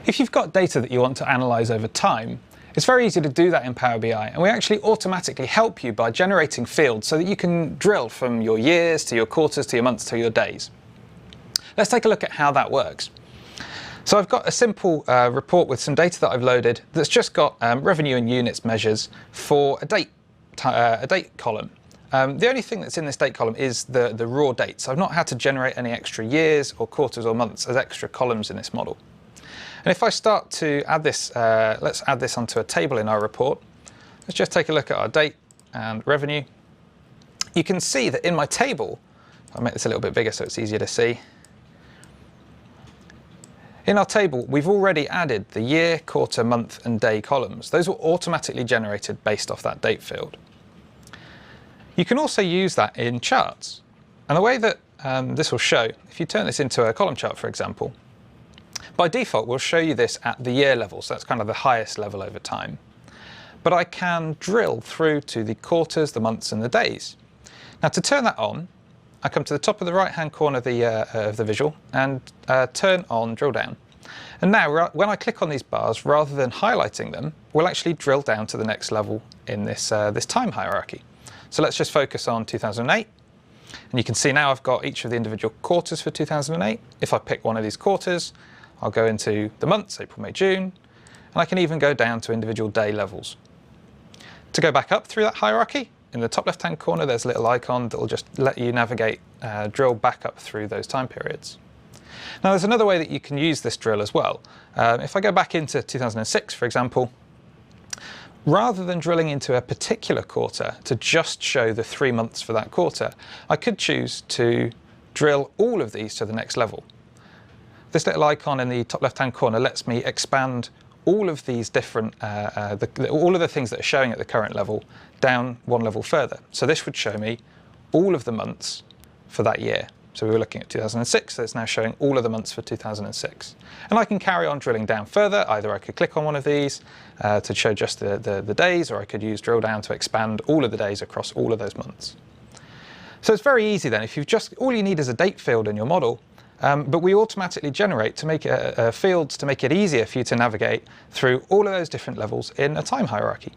If you've got data that you want to analyse over time, it's very easy to do that in Power BI, and we actually automatically help you by generating fields so that you can drill from your years to your quarters to your months to your days. Let's take a look at how that works. So I've got a simple report with some data that I've loaded that's just got revenue and units measures for a date column. The only thing that's in this date column is the raw dates. I've not had to generate any extra years or quarters or months as extra columns in this model. And if I start to add this, let's add this onto a table in our report. Let's just take a look at our date and revenue. You can see that in my table, I'll make this a little bit bigger so it's easier to see. In our table, we've already added the year, quarter, month and day columns. Those were automatically generated based off that date field. You can also use that in charts. And the way that this will show, if you turn this into a column chart, for example, by default, we'll show you this at the year level, so that's kind of the highest level over time. But I can drill through to the quarters, the months and the days. Now to turn that on, I come to the top of the right-hand corner of the visual and turn on drill down. And now when I click on these bars, rather than highlighting them, we'll actually drill down to the next level in this, this time hierarchy. So let's just focus on 2008. And you can see now I've got each of the individual quarters for 2008. If I pick one of these quarters, I'll go into the months, April, May, June, and I can even go down to individual day levels. To go back up through that hierarchy, in the top left-hand corner, there's a little icon that will just let you navigate, drill back up through those time periods. Now, there's another way that you can use this drill as well. If I go back into 2006, for example, rather than drilling into a particular quarter to just show the 3 months for that quarter, I could choose to drill all of these to the next level. This little icon in the top left-hand corner lets me expand all of these different, all of the things that are showing at the current level down one level further. So this would show me all of the months for that year. So we were looking at 2006, so it's now showing all of the months for 2006. And I can carry on drilling down further. Either I could click on one of these to show just the days, or I could use drill down to expand all of the days across all of those months. So it's very easy then. If you've just, all you need is a date field in your model, but we automatically generate to make fields to make it easier for you to navigate through all of those different levels in a time hierarchy.